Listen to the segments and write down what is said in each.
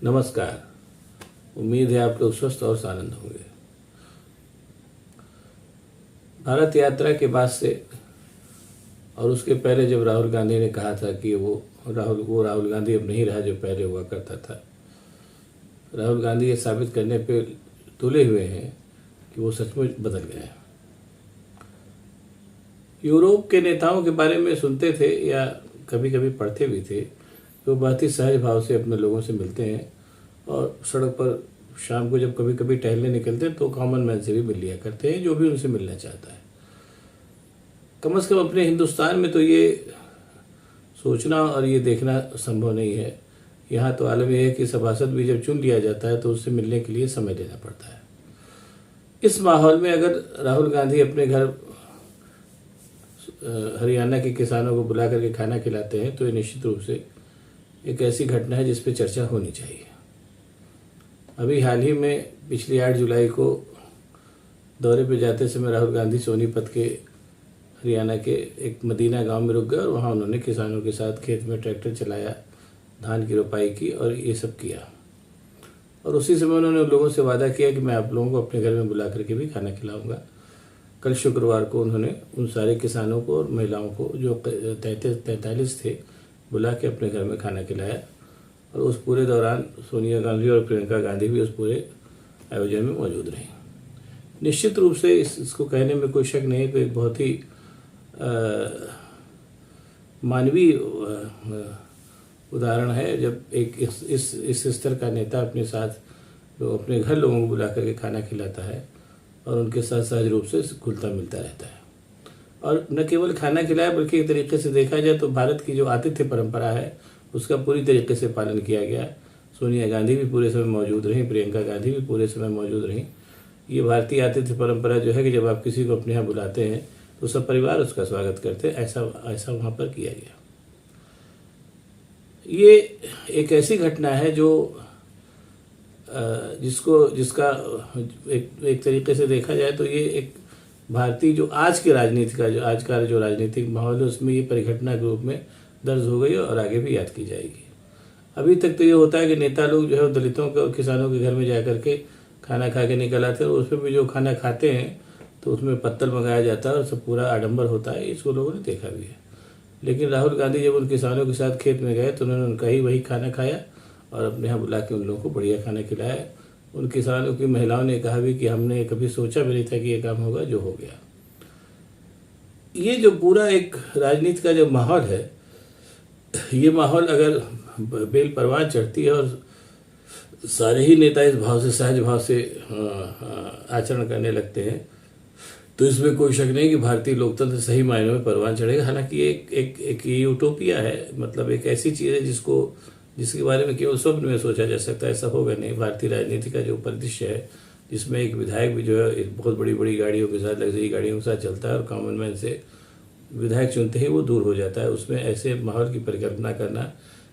नमस्कार। उम्मीद है आप लोग स्वस्थ और आनंद होंगे। भारत यात्रा के बाद से और उसके पहले जब राहुल गांधी ने कहा था कि वो राहुल गांधी अब नहीं रहा जो पहले हुआ करता था, राहुल गांधी ये साबित करने पे तुले हुए हैं कि वो सचमुच बदल गए हैं। यूरोप के नेताओं के बारे में सुनते थे या कभी कभी पढ़ते भी थे, वो बहुत ही सहज भाव से अपने लोगों से मिलते हैं और सड़क पर शाम को जब कभी कभी टहलने निकलते हैं तो कॉमन मैन से भी मिल लिया करते हैं जो भी उनसे मिलना चाहता है। कम से कम अपने हिंदुस्तान में तो ये सोचना और ये देखना संभव नहीं है। यहाँ तो आलम यह है कि सभासद भी जब चुन लिया जाता है तो उससे मिलने के लिए समय लेना पड़ता है। इस माहौल में अगर राहुल गांधी अपने घर हरियाणा के किसानों को बुला करके खाना खिलाते हैं तो ये निश्चित रूप से एक ऐसी घटना है जिस पे चर्चा होनी चाहिए। अभी हाल ही में पिछली 8 जुलाई को दौरे पे जाते समय राहुल गांधी सोनीपत के हरियाणा के एक मदीना गांव में रुक गए और वहाँ उन्होंने किसानों के साथ खेत में ट्रैक्टर चलाया, धान की रोपाई की और ये सब किया। और उसी समय उन्होंने उन लोगों से वादा किया कि मैं आप लोगों को अपने घर में बुला करके भी खाना खिलाऊंगा। कल शुक्रवार को उन्होंने उन सारे किसानों को और महिलाओं को जो 43 थे बुला के अपने घर में खाना खिलाया। और उस पूरे दौरान सोनिया गांधी और प्रियंका गांधी भी उस पूरे आयोजन में मौजूद रहीं। निश्चित रूप से इसको कहने में कोई शक नहीं, तो एक बहुत ही मानवीय उदाहरण है जब एक इस स्तर का नेता अपने साथ तो अपने घर लोगों को बुला करके खाना खिलाता है और उनके साथ सहज रूप से घुलता मिलता रहता है। और न केवल खाना खिलाया बल्कि एक तरीके से देखा जाए तो भारत की जो आतिथ्य परंपरा है उसका पूरी तरीके से पालन किया गया। सोनिया गांधी भी पूरे समय मौजूद रहीं, प्रियंका गांधी भी पूरे समय मौजूद रहीं। ये भारतीय आतिथ्य परंपरा जो है कि जब आप किसी को अपने यहाँ बुलाते हैं तो सब परिवार उसका स्वागत करते हैं, ऐसा वहाँ पर किया गया। ये एक ऐसी घटना है जो जिसका एक तरीके से देखा जाए तो ये एक भारतीय जो आज का जो राजनीतिक माहौल है उसमें ये परिघटना के रूप में दर्ज हो गई और आगे भी याद की जाएगी। अभी तक तो ये होता है कि नेता लोग जो है दलितों के और किसानों के घर में जा करके खाना खा के निकल आते हैं और उसमें भी जो खाना खाते हैं तो उसमें पत्तल मंगाया जाता है और सब पूरा आडंबर होता है। इसको लोगों ने देखा भी है। लेकिन राहुल गांधी जब उन किसानों के साथ खेत में गए तो उन्होंने उनका ही वही खाना खाया और अपने यहाँ बुला के उन लोगों को बढ़िया खाना खिलाया। उन किसानों की महिलाओं ने कहा भी कि हमने कभी सोचा भी नहीं था कि ये काम होगा जो हो गया। ये जो पूरा एक राजनीति का जो माहौल है, ये माहौल अगर बेल परवान चढ़ती है और सारे ही नेता इस भाव से सहज भाव से आचरण करने लगते हैं तो इसमें कोई शक नहीं कि भारतीय लोकतंत्र सही मायनों में परवान चढ़ेगा। हालांकि एक यूटोपिया है, मतलब एक ऐसी चीज़ है जिसके बारे में केवल स्वप्न में सोचा जा सकता है, ऐसा होगा नहीं। भारतीय राजनीति का जो परिदृश्य है जिसमें एक विधायक भी जो है एक बहुत बड़ी बड़ी गाड़ियों के साथ, लग्जरी गाड़ियों के साथ चलता है और कॉमन मैन से विधायक चुनते ही वो दूर हो जाता है, उसमें ऐसे माहौल की परिकल्पना करना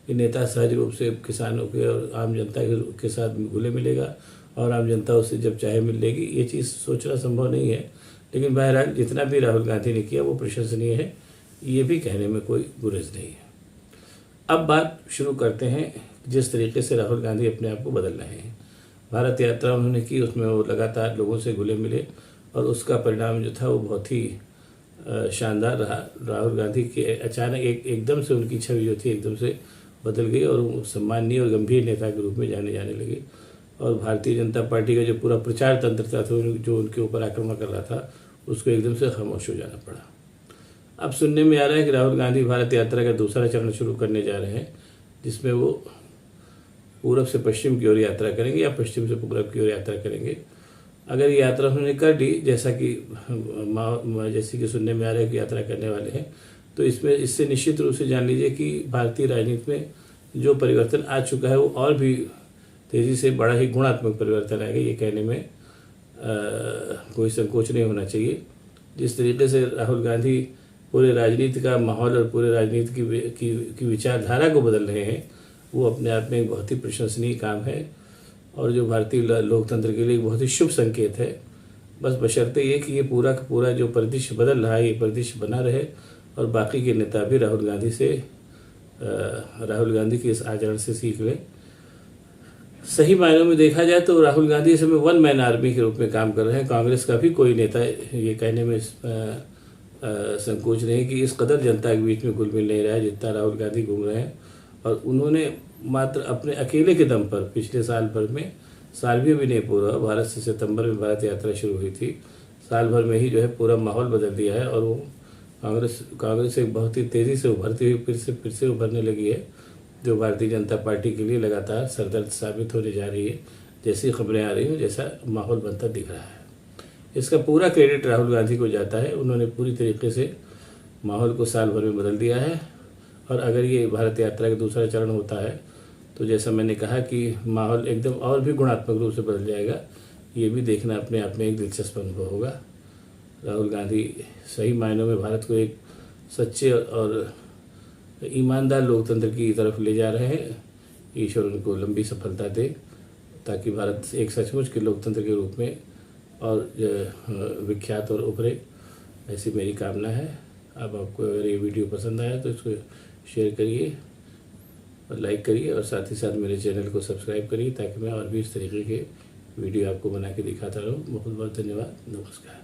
कि नेता सहज रूप से किसानों के और आम जनता के साथ घुले मिलेगा और आम जनता उससे जब चाहे मिल लेगी, ये चीज़ सोचना संभव नहीं है। लेकिन बहरहाल जितना भी राहुल गांधी ने किया वो प्रशंसनीय है, ये भी कहने में कोई गुरेज नहीं है। अब बात शुरू करते हैं जिस तरीके से राहुल गांधी अपने आप को बदल रहे हैं। भारत यात्रा उन्होंने की, उसमें वो लगातार लोगों से घुले मिले और उसका परिणाम जो था वो बहुत ही शानदार रहा। राहुल गांधी के अचानक एकदम से उनकी छवि जो थी एकदम से बदल गई और वो सम्माननीय और गंभीर नेता के रूप में जाने लगे। और भारतीय जनता पार्टी का जो पूरा प्रचार तंत्र था जो उनके ऊपर आक्रमण कर रहा था उसको एकदम से खामोश हो जाना पड़ा। अब सुनने में आ रहा है कि राहुल गांधी भारत यात्रा का दूसरा चरण शुरू करने जा रहे हैं जिसमें वो पूरब से पश्चिम की ओर यात्रा करेंगे या पश्चिम से पूरब की ओर यात्रा करेंगे। अगर ये यात्रा उन्होंने कर ली जैसे कि सुनने में आ रहा है कि यात्रा करने वाले हैं, तो इससे निश्चित रूप से जान लीजिए कि भारतीय राजनीति में जो परिवर्तन आ चुका है वो और भी तेज़ी से बड़ा ही गुणात्मक परिवर्तन आएगा। ये कहने में कोई संकोच नहीं होना चाहिए। जिस तरीके से राहुल गांधी पूरे राजनीति का माहौल और पूरे राजनीति की विचारधारा को बदल रहे हैं वो अपने आप में एक बहुत ही प्रशंसनीय काम है और जो भारतीय लोकतंत्र के लिए एक बहुत ही शुभ संकेत है। बस बशर्ते ये कि ये पूरा का पूरा जो परिदृश्य बदल रहा है ये परिदृश्य बना रहे और बाकी के नेता भी राहुल गांधी के इस आचरण से सीख लें। सही मायनों में देखा जाए तो राहुल गांधी इस समय वन मैन आर्मी के रूप में काम कर रहे हैं। कांग्रेस का भी कोई नेता ये कहने में संकोच नहीं कि इस कदर जनता के बीच में घुल मिल नहीं रहा है जितना राहुल गांधी घूम रहे हैं। और उन्होंने मात्र अपने अकेले के दम पर पिछले साल भर में, साल भी अभी नहीं पूरा, भारत से सितंबर में भारत यात्रा शुरू हुई थी, साल भर में ही जो है पूरा माहौल बदल दिया है। और वो कांग्रेस एक बहुत ही तेज़ी से उभरती हुई फिर से उभरने लगी है, जो भारतीय जनता पार्टी के लिए लगातार सरदर्द साबित होने जा रही है। जैसी खबरें आ रही हैं, जैसा माहौल बनता दिख रहा है, इसका पूरा क्रेडिट राहुल गांधी को जाता है। उन्होंने पूरी तरीके से माहौल को साल भर में बदल दिया है। और अगर ये भारत यात्रा का दूसरा चरण होता है तो जैसा मैंने कहा कि माहौल एकदम और भी गुणात्मक रूप से बदल जाएगा। ये भी देखना अपने आप में एक दिलचस्प अनुभव होगा। राहुल गांधी सही मायनों में भारत को एक सच्चे और ईमानदार लोकतंत्र की तरफ ले जा रहे हैं। ईश्वर उनको लंबी सफलता दे ताकि भारत एक सचमुच के लोकतंत्र के रूप में और विख्यात और उभरे, ऐसी मेरी कामना है। अब आपको अगर ये वीडियो पसंद आया तो इसको शेयर करिए और लाइक करिए, और साथ ही साथ मेरे चैनल को सब्सक्राइब करिए ताकि मैं और भी इस तरीके के वीडियो आपको बना के दिखाता रहूँ। बहुत बहुत धन्यवाद। नमस्कार।